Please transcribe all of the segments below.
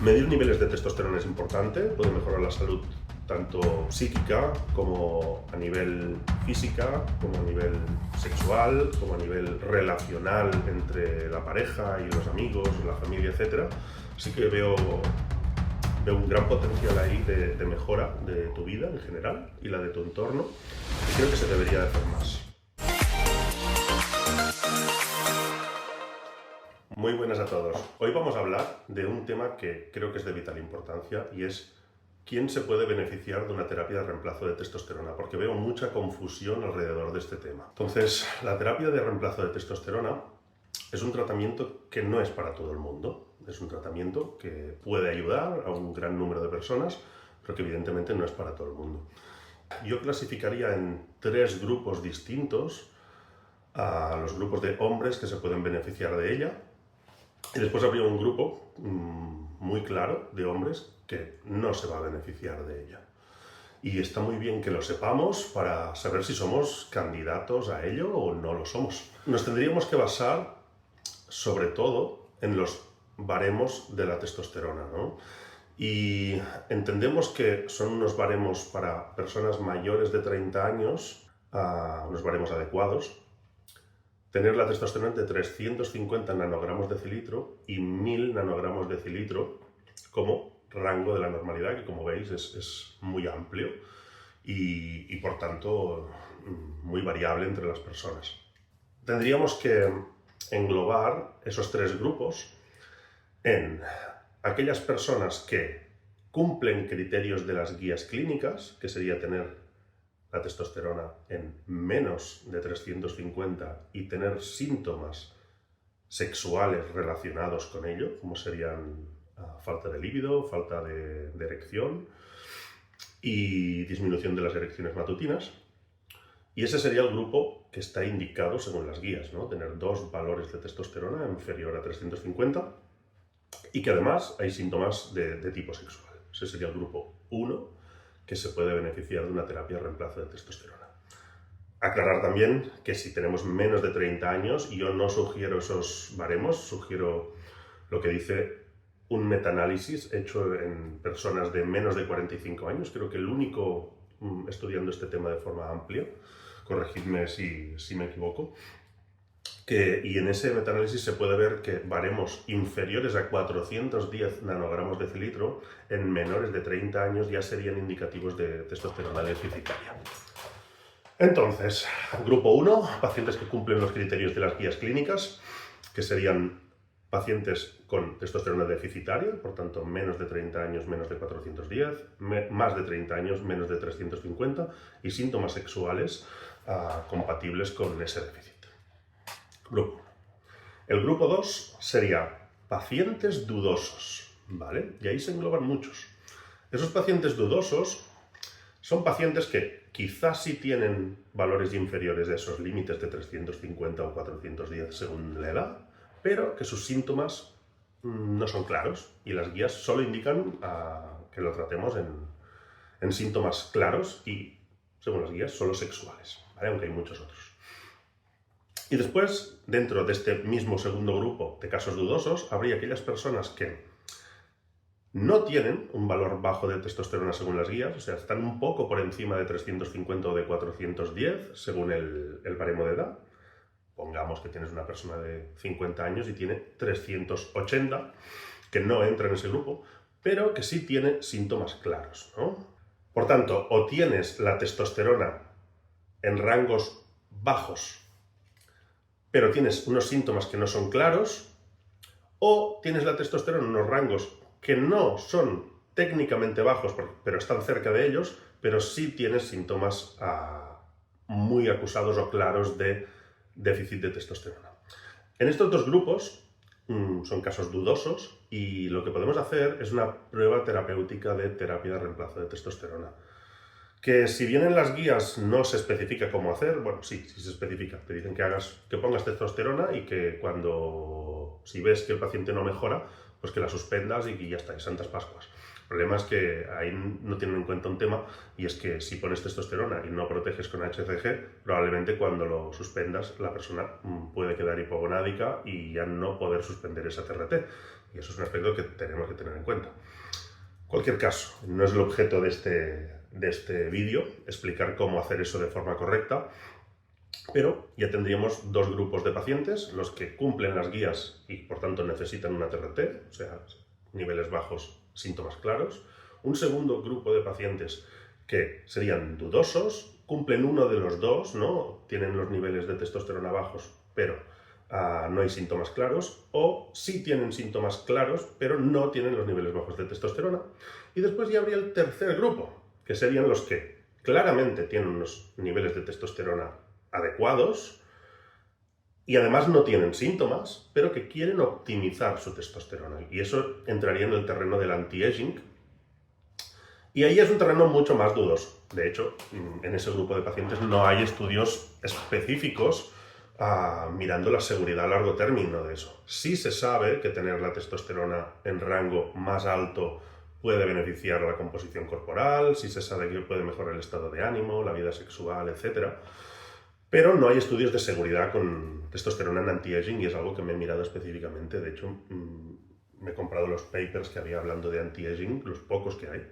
Medir niveles de testosterona es importante, puede mejorar la salud tanto psíquica como a nivel física, como a nivel sexual, como a nivel relacional entre la pareja y los amigos, la familia, etc. Así que veo un gran potencial ahí de mejora de tu vida en general y la de tu entorno. Y creo que se debería de hacer más. Muy buenas a todos. Hoy vamos a hablar de un tema que creo que es de vital importancia y es quién se puede beneficiar de una terapia de reemplazo de testosterona, porque veo mucha confusión alrededor de este tema. Entonces, la terapia de reemplazo de testosterona es un tratamiento que no es para todo el mundo. Es un tratamiento que puede ayudar a un gran número de personas, pero que evidentemente no es para todo el mundo. Yo clasificaría en tres grupos distintos a los grupos de hombres que se pueden beneficiar de ella. Y después habría un grupo muy claro de hombres que no se va a beneficiar de ella. Y está muy bien que lo sepamos para saber si somos candidatos a ello o no lo somos. Nos tendríamos que basar sobre todo en los baremos de la testosterona, ¿no? Y entendemos que son unos baremos para personas mayores de 30 años, unos baremos adecuados. Tener la testosterona entre 350 nanogramos de decilitro y 1000 nanogramos de decilitro como rango de la normalidad, que como veis es muy amplio y por tanto muy variable entre las personas. Tendríamos que englobar esos tres grupos en aquellas personas que cumplen criterios de las guías clínicas, que sería tener la testosterona en menos de 350 y tener síntomas sexuales relacionados con ello, como serían falta de líbido, falta de erección y disminución de las erecciones matutinas. Y ese sería el grupo que está indicado según las guías, ¿no? Tener dos valores de testosterona inferior a 350 y que además hay síntomas de tipo sexual. Ese sería el grupo 1, que se puede beneficiar de una terapia de reemplazo de testosterona. Aclarar también que si tenemos menos de 30 años, yo no sugiero esos baremos, sugiero lo que dice un metaanálisis hecho en personas de menos de 45 años, creo que el único estudiando este tema de forma amplia, corregidme si me equivoco, y en ese metaanálisis se puede ver que baremos inferiores a 410 nanogramos de decilitro en menores de 30 años ya serían indicativos de testosterona deficitaria. Entonces, grupo 1, pacientes que cumplen los criterios de las guías clínicas, que serían pacientes con testosterona deficitaria, por tanto, menos de 30 años, menos de 410, más de 30 años, menos de 350, y síntomas sexuales compatibles con ese déficit. Grupo 1. El grupo 2 sería pacientes dudosos, ¿vale? Y ahí se engloban muchos. Esos pacientes dudosos son pacientes que quizás sí tienen valores inferiores a esos límites de 350 o 410 según la edad, pero que sus síntomas no son claros y las guías solo indican que lo tratemos en síntomas claros y, según las guías, solo sexuales, ¿vale? Aunque hay muchos otros. Y después, dentro de este mismo segundo grupo de casos dudosos, habría aquellas personas que no tienen un valor bajo de testosterona según las guías, o sea, están un poco por encima de 350 o de 410 según el baremo de edad. Pongamos que tienes una persona de 50 años y tiene 380, que no entra en ese grupo, pero que sí tiene síntomas claros, ¿no? Por tanto, o tienes la testosterona en rangos bajos, pero tienes unos síntomas que no son claros, o tienes la testosterona en unos rangos que no son técnicamente bajos, pero están cerca de ellos, pero sí tienes síntomas muy acusados o claros de déficit de testosterona. En estos dos grupos son casos dudosos y lo que podemos hacer es una prueba terapéutica de terapia de reemplazo de testosterona. Que si bien en las guías no se especifica cómo hacer, bueno, sí se especifica. Te dicen que pongas testosterona y que si ves que el paciente no mejora, pues que la suspendas y que ya está, y santas pascuas. El problema es que ahí no tienen en cuenta un tema, y es que si pones testosterona y no proteges con HCG, probablemente cuando lo suspendas la persona puede quedar hipogonádica y ya no poder suspender esa TRT. Y eso es un aspecto que tenemos que tener en cuenta. En cualquier caso, no es el objeto de este vídeo explicar cómo hacer eso de forma correcta, pero ya tendríamos dos grupos de pacientes, los que cumplen las guías y por tanto necesitan una TRT, o sea, niveles bajos, síntomas claros. Un segundo grupo de pacientes que serían dudosos, cumplen uno de los dos, ¿no? Tienen los niveles de testosterona bajos, pero no hay síntomas claros, o sí tienen síntomas claros, pero no tienen los niveles bajos de testosterona. Y después ya habría el tercer grupo, que serían los que claramente tienen unos niveles de testosterona adecuados y además no tienen síntomas, pero que quieren optimizar su testosterona. Y eso entraría en el terreno del anti-aging. Y ahí es un terreno mucho más dudoso. De hecho, en ese grupo de pacientes no hay estudios específicos mirando la seguridad a largo término de eso. Sí se sabe que tener la testosterona en rango más alto puede beneficiar la composición corporal, sí se sabe que puede mejorar el estado de ánimo, la vida sexual, etc. Pero no hay estudios de seguridad con testosterona en anti-aging y es algo que me he mirado específicamente. De hecho, me he comprado los papers que había hablando de anti-aging, los pocos que hay,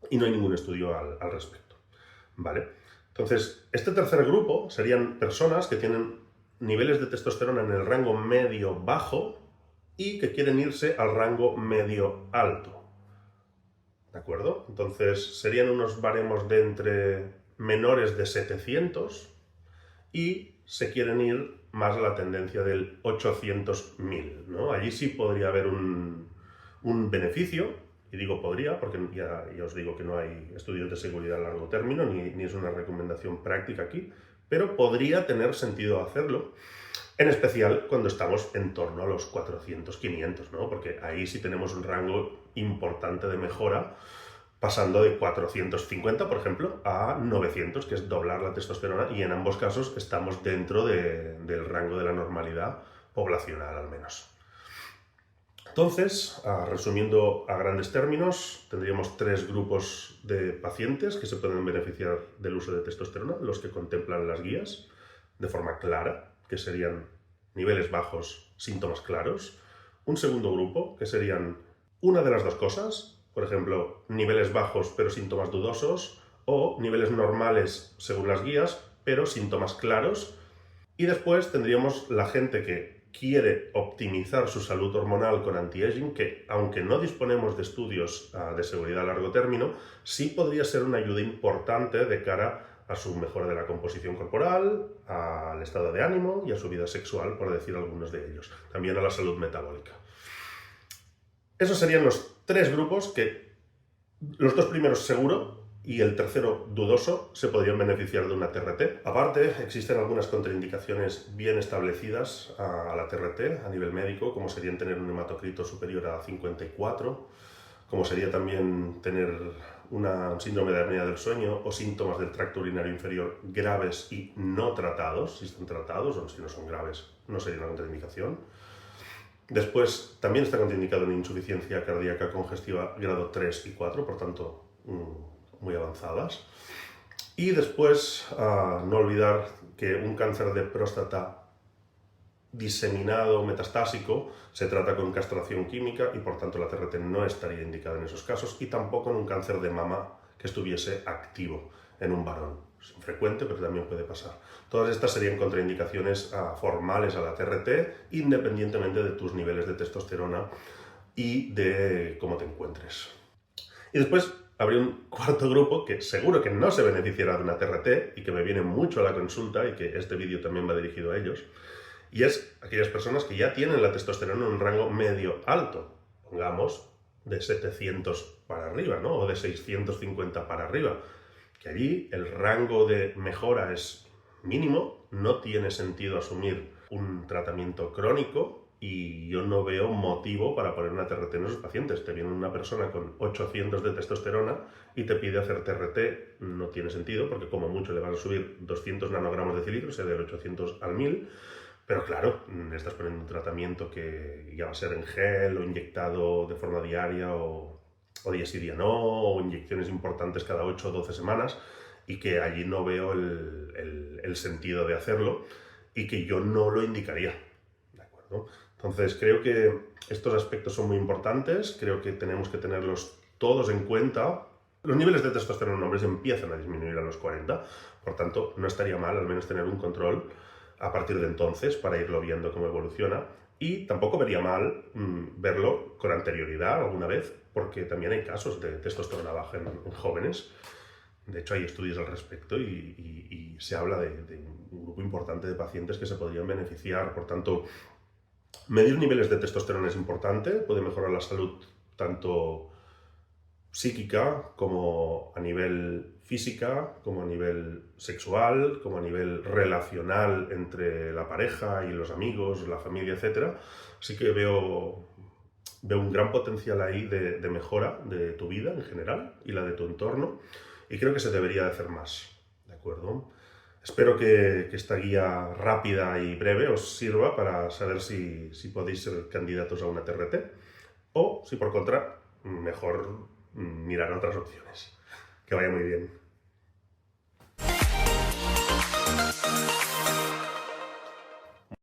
y no hay ningún estudio al respecto. ¿Vale? Entonces, este tercer grupo serían personas que tienen niveles de testosterona en el rango medio-bajo y que quieren irse al rango medio-alto. ¿De acuerdo? Entonces, serían unos baremos de entre menores de 700 y se quieren ir más a la tendencia del 800.000, ¿no? Allí sí podría haber un beneficio. Y digo podría, porque ya os digo que no hay estudios de seguridad a largo término, ni es una recomendación práctica aquí, pero podría tener sentido hacerlo, en especial cuando estamos en torno a los 400, 500, ¿no? Porque ahí sí tenemos un rango importante de mejora, pasando de 450, por ejemplo, a 900, que es doblar la testosterona, y en ambos casos estamos dentro del rango de la normalidad poblacional, al menos. Entonces, resumiendo a grandes términos, tendríamos tres grupos de pacientes que se pueden beneficiar del uso de testosterona, los que contemplan las guías de forma clara, que serían niveles bajos, síntomas claros. Un segundo grupo, que serían una de las dos cosas, por ejemplo, niveles bajos pero síntomas dudosos, o niveles normales según las guías, pero síntomas claros. Y después tendríamos la gente que quiere optimizar su salud hormonal con anti-aging, que aunque no disponemos de estudios de seguridad a largo término, sí podría ser una ayuda importante de cara a su mejora de la composición corporal, al estado de ánimo y a su vida sexual, por decir algunos de ellos. También a la salud metabólica. Esos serían los tres grupos que, los dos primeros seguro, y el tercero dudoso, se podrían beneficiar de una TRT. Aparte, existen algunas contraindicaciones bien establecidas a la TRT a nivel médico, como serían tener un hematocrito superior a 54, como sería también tener un síndrome de apnea del sueño o síntomas del tracto urinario inferior graves y no tratados. Si están tratados o si no son graves, no sería una contraindicación. Después, también está contraindicado en insuficiencia cardíaca congestiva grado 3 y 4, por tanto, muy avanzadas. Y después, no olvidar que un cáncer de próstata diseminado metastásico se trata con castración química y por tanto la TRT no estaría indicada en esos casos, y tampoco en un cáncer de mama que estuviese activo en un varón. Es infrecuente, pero también puede pasar. Todas estas serían contraindicaciones formales a la TRT, independientemente de tus niveles de testosterona y de cómo te encuentres. Y después habría un cuarto grupo que seguro que no se beneficiará de una TRT y que me viene mucho a la consulta y que este vídeo también va dirigido a ellos, y es aquellas personas que ya tienen la testosterona en un rango medio-alto, pongamos de 700 para arriba, ¿no? O de 650 para arriba, que allí el rango de mejora es mínimo, no tiene sentido asumir un tratamiento crónico y yo no veo motivo para poner una TRT en esos pacientes. Te viene una persona con 800 de testosterona y te pide hacer TRT, no tiene sentido, porque como mucho le vas a subir 200 nanogramos de cilindro, o sea, del 800 al 1000, pero claro, estás poniendo un tratamiento que ya va a ser en gel o inyectado de forma diaria o día sí día no, o inyecciones importantes cada 8 o 12 semanas, y que allí no veo el sentido de hacerlo y que yo no lo indicaría, ¿de acuerdo? Entonces, creo que estos aspectos son muy importantes, creo que tenemos que tenerlos todos en cuenta. Los niveles de testosterona en hombres empiezan a disminuir a los 40, por tanto, no estaría mal al menos tener un control a partir de entonces para irlo viendo cómo evoluciona. Y tampoco vería mal verlo con anterioridad alguna vez, porque también hay casos de testosterona baja en jóvenes. De hecho, hay estudios al respecto y se habla de un grupo importante de pacientes que se podrían beneficiar. Por tanto, medir niveles de testosterona es importante, puede mejorar la salud tanto psíquica como a nivel física, como a nivel sexual, como a nivel relacional entre la pareja y los amigos, la familia, etc. Así que veo un gran potencial ahí de mejora de tu vida en general y la de tu entorno, y creo que se debería de hacer más, ¿de acuerdo? Espero que esta guía rápida y breve os sirva para saber si podéis ser candidatos a una TRT o, si por contra, mejor mirar otras opciones. Que vaya muy bien.